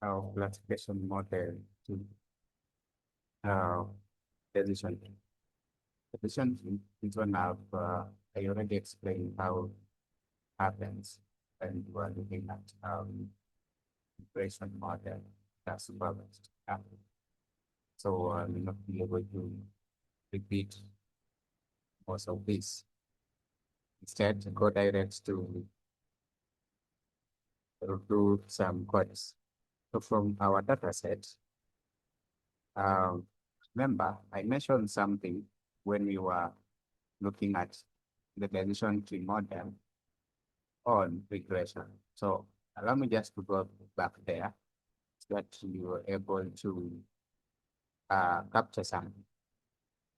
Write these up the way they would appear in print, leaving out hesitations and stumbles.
our classification model to uh, decision. Decision is one of, I already explained how it happens when you are looking at regression model that's supervised. So I'm not be able to repeat most of this. Instead, go direct to do some codes. So from our data set, remember, I mentioned something when we were looking at the decision tree model on regression. So allow me just to go back there so that you were able to capture something.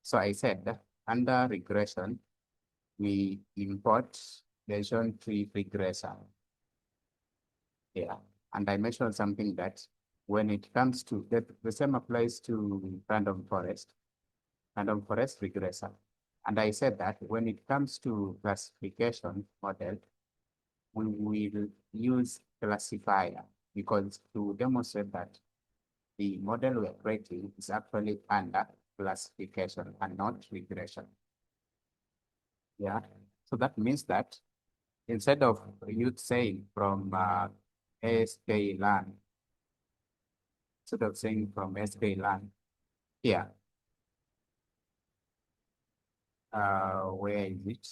So I said that under regression, we import decision tree regressor. Yeah, and I mentioned something that when it comes to that, the same applies to random forest regressor. And I said that when it comes to classification model, we will use classifier because to demonstrate that the model we're creating is actually under classification and not regression. Yeah, so that means that instead of you saying from SK learn, instead of saying from SK learn, here, where is it?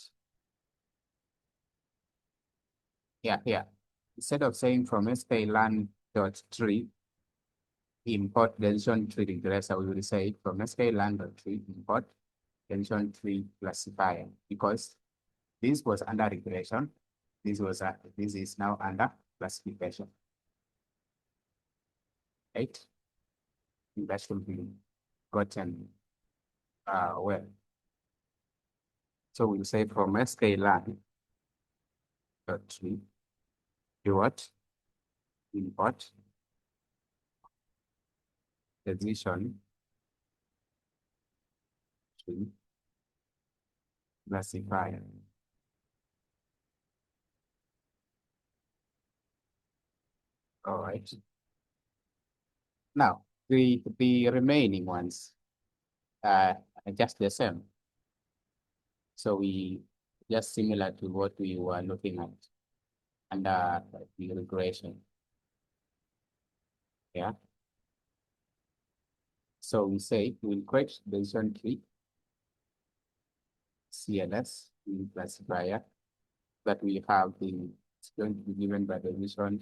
Yeah, here. Instead of saying from SK learn dot tree, import decision tree regressor, we will say from SK learn dot tree, import decision tree classifier, because this was under regression. This is now under classification. Right? That should be gotten well. So we'll say from SK learn dot tree, do what? Import decision tree classifier. All right. Now, the remaining ones are just the same. So we just similar to what we were looking at under the regression. Yeah. So we say we'll create decision tree CLS classifier that we have it's going to be given by the decision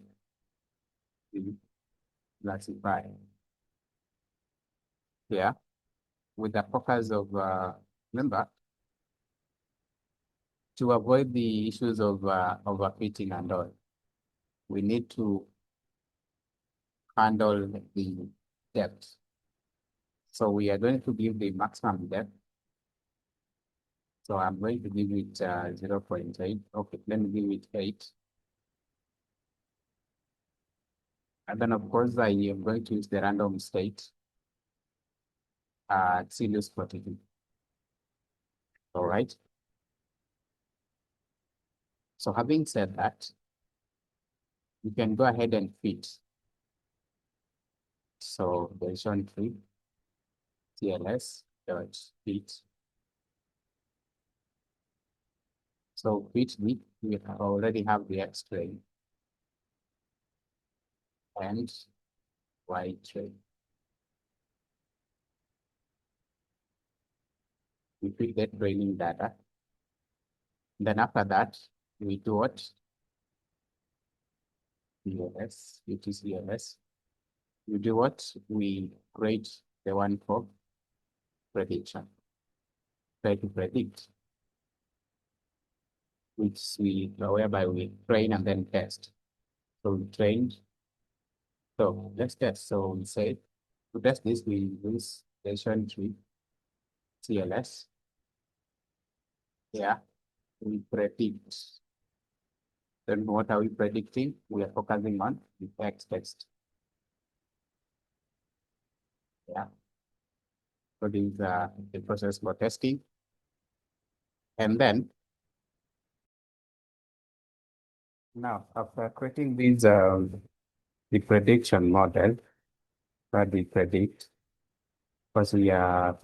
tree classifier. Yeah. With the focus of remember, to avoid the issues of overfitting and all, we need to handle the depth. So we are going to give the maximum depth. So I'm going to give it 0.8. Okay, let me give it 8. And then of course I am going to use the random state Cilius protein. All right. So having said that, you can go ahead and fit. So decision tree CLS dot fit. So fit we already have the X train and Y train. We fit the training data. Then after that, we do what? CLS, which is CLS. We do what? We create the one for prediction. Try to predict, whereby we train and then test. So we trained. So let's test. So we say to test this, we use decision tree CLS. Yeah, we predict. Then what are we predicting? We are focusing on the text. Yeah. So this is the process for testing. And then now after creating these the prediction model that we predict, because we are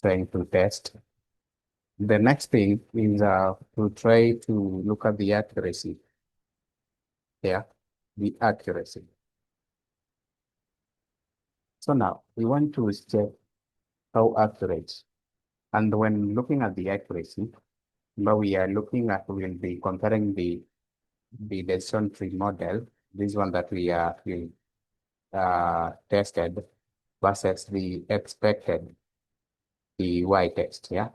trying to test. The next thing is to try to look at the accuracy. Yeah, the accuracy. So now we want to check how accurate. And when looking at the accuracy, now we are looking at, we'll be comparing the decision tree model, this one that we tested versus the expected, the Y test, yeah?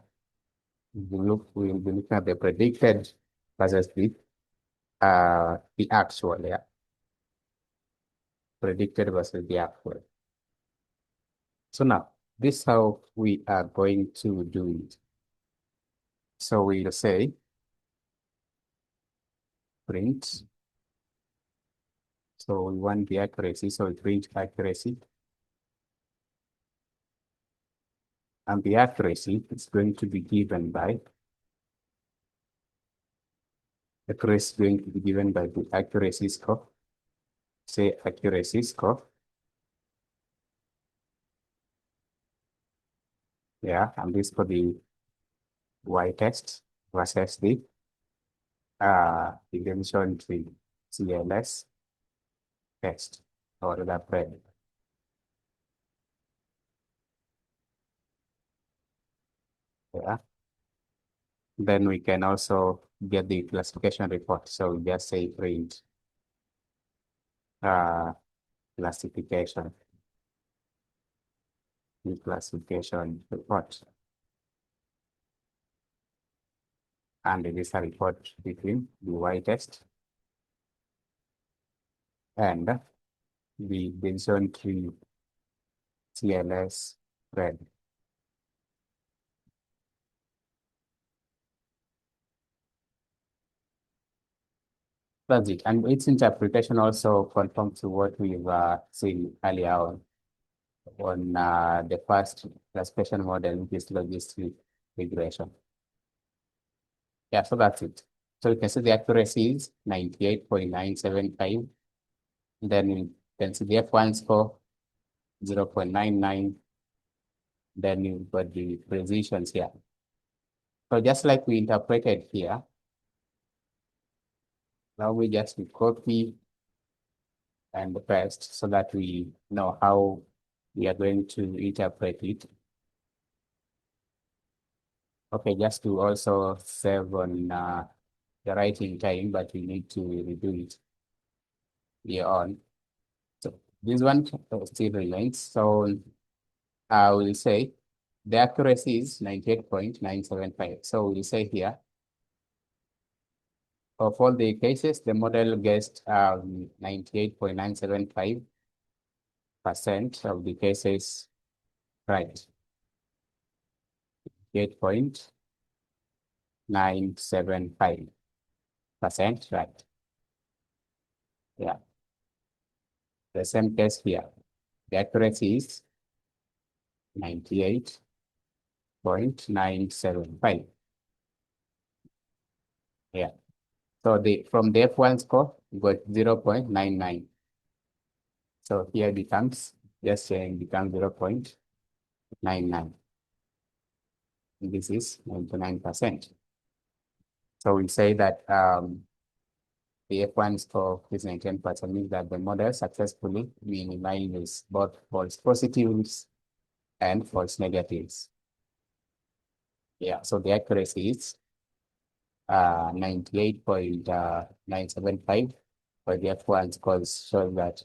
We'll be looking at the predicted versus the actual, yeah? Predicted versus the actual. So now, this is how we are going to do it. So we'll say print. So we want the accuracy, so we print accuracy. And the accuracy is going to be given by, the accuracy is going to be given by the accuracy score. Say accuracy score. Yeah, and this for the Y test versus the dimension tree CLS test or the PRED. Yeah. Then we can also get the classification report. So we just say print classification, the classification report. And it is a report between the Y test and the dimension tree CLS PRED. That's it. And its interpretation also conforms to what we've seen earlier on the first classification model, which is logistic regression. Yeah, so that's it. So you can see the accuracy is 98.975. Then you can see the F1 score 0.99. Then you've got the precisions here. So just like we interpreted here, now we just copy and paste so that we know how we are going to interpret it. Okay, just to also save on the writing time, but we need to redo it here on. So this one still remains. So I will say the accuracy is 98.975. So we'll say here, of all the cases, the model guessed 98.975% of the cases right. 8.975% right. Yeah. The same case here. The accuracy is 98.975. Yeah. So from the F1 score, we got 0.99. So here becomes, just saying, becomes 0.99. This is 99%. So we say that the F1 score is 19%, means that the model successfully minimizes both false positives and false negatives. Yeah, so the accuracy is 98.975 for the F1 scores, shows that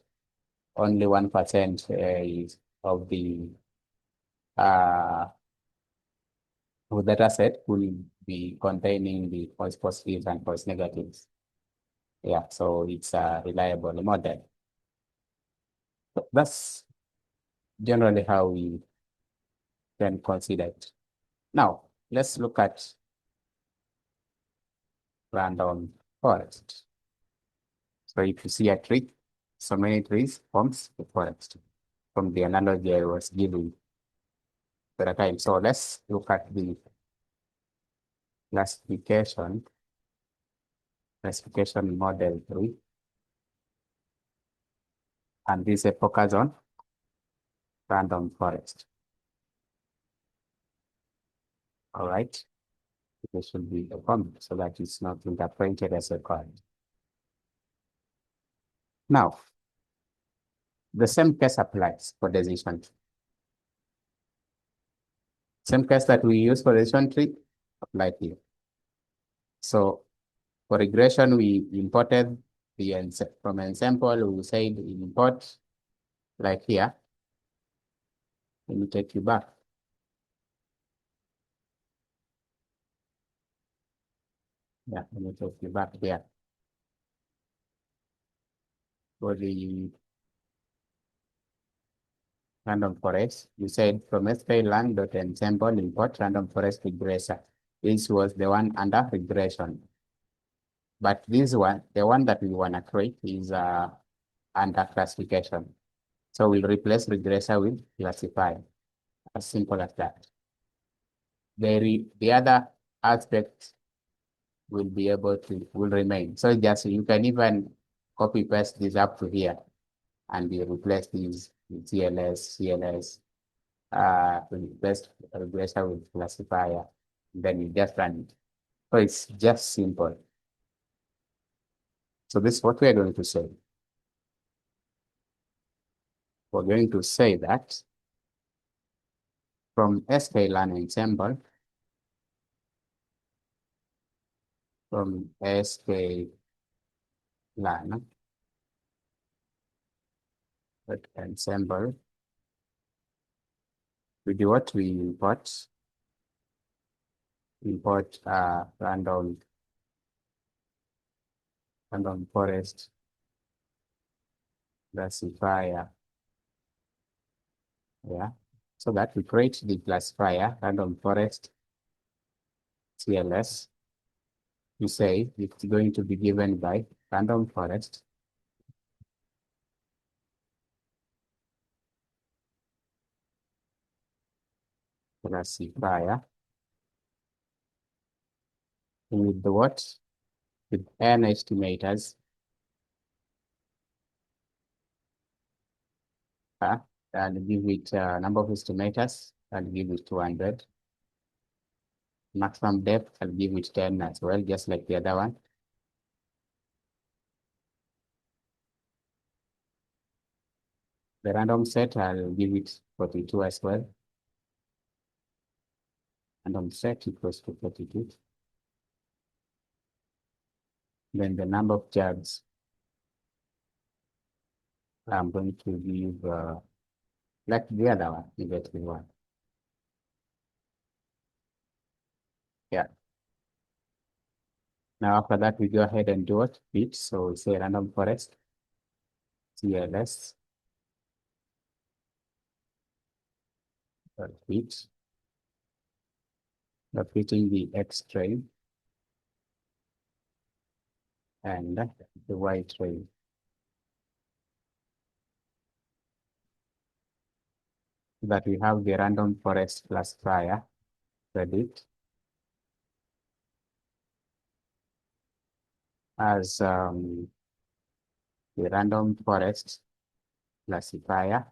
only 1% of the data set will be containing the false positives and false negatives. Yeah, so it's a reliable model. So that's generally how we can consider it. Now, let's look at random forest. So if you see a tree, so many trees forms the forest from the analogy I was giving at the time. So let's look at the classification model 3. And this is a focus on random forest. All right. This should be a comment so that it's not interpreted as a code. Now, the same case applies for decision tree. Same case that we use for decision tree applied here. So for regression, we imported from ensemble, we said import like here. Let me take you back. Yeah, let me take you back here. For the random forest, you said from sklearn.ensemble import random forest regressor. This was the one under regression. But this one, the one that we want to create is under classification. So we'll replace regressor with classifier. As simple as that. The other aspect will remain. So just you can even copy paste this up to here and you replace these with CLS, replace regressor with classifier, then you just run it. So it's just simple. So this is what we are going to say. We're going to say that from sklearn ensemble, from sklearn ensemble, we do what? We import random forest classifier. Yeah, so that we create the classifier random forest CLS. You say it's going to be given by random forest classifier with the what? With n estimators. And give it number of estimators and give it 200. Maximum depth, I'll give it 10 as well, just like the other one. The random set, I'll give it 42 as well. Random set equals to 42. Then the number of jobs, I'm going to give like the other one, negative 1. Yeah. Now after that, we go ahead and do it. Fit. So we say random forest, CLS, fit. We're fitting the X train and the Y train. That we have the random forest classifier predict as the random forest classifier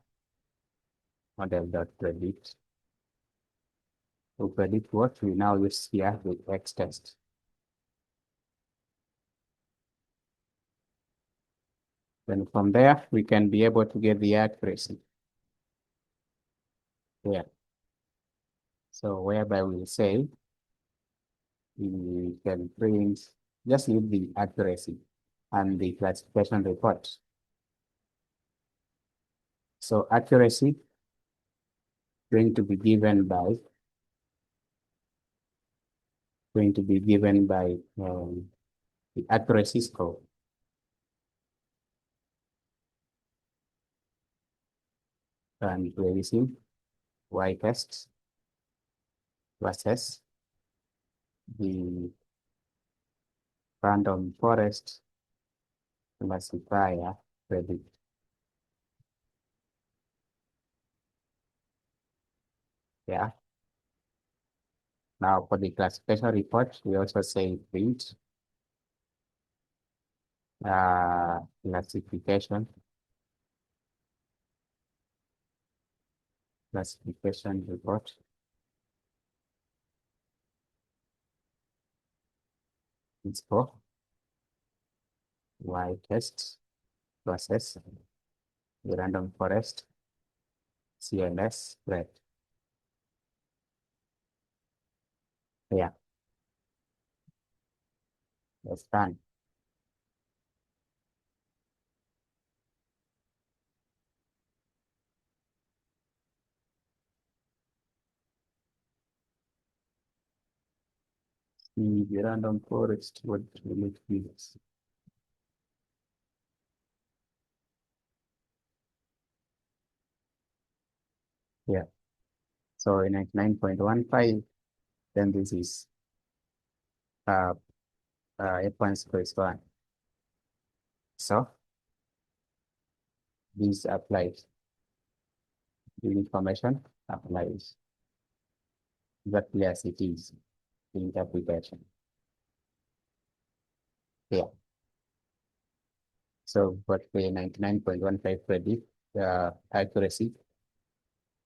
model.predict to predict what we now use here with X test. Then from there, we can be able to get the accuracy. Yeah. So whereby we'll say we can print, just leave the accuracy and the classification report. So accuracy going to be given by the accuracy score. And releasing Y test versus the random forest classifier predict. Yeah. Now for the classification report, we also say print classification classification report. It's for Y test process, the random forest, CLS spread. Yeah, that's done. The random forest, what will it be? Yeah, so in 99.15, then this is uh, F1 space 1. So this applies, the information applies exactly as it is in interpretation. Yeah. So but the 99.15 predict accuracy.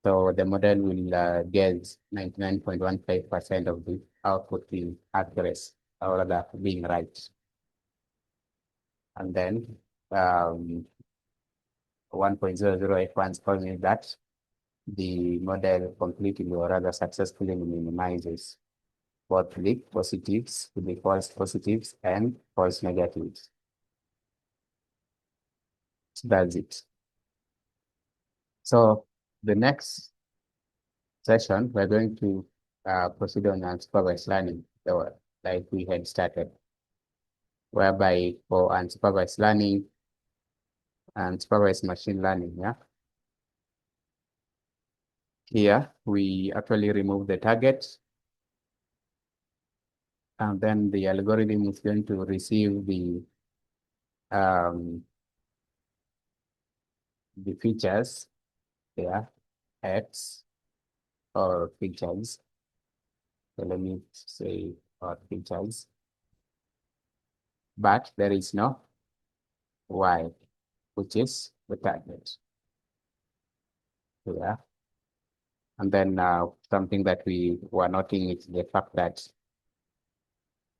So the model will get 99.15% of the output being accurate, or rather being right. And then 1.0081 tells me that the model completely or rather successfully minimizes both the positives, the false positives and false negatives. So that's it. So the next session, we're going to proceed on unsupervised learning, like we had started, whereby for unsupervised learning and supervised machine learning, yeah. Here, we actually remove the target, and then the algorithm is going to receive the features, yeah, X or features. So let me say or features, but there is no Y, which is the target. Yeah. And then something that we were noting is the fact that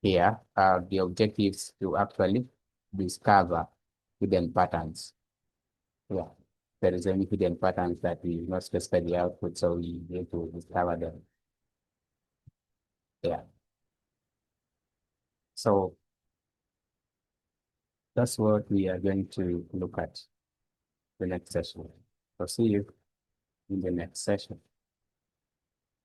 here the objective is to actually discover hidden patterns. Yeah. There is any hidden patterns that we not specify the output, so we need to discover them. Yeah. So that's what we are going to look at the next session. So see you in the next session.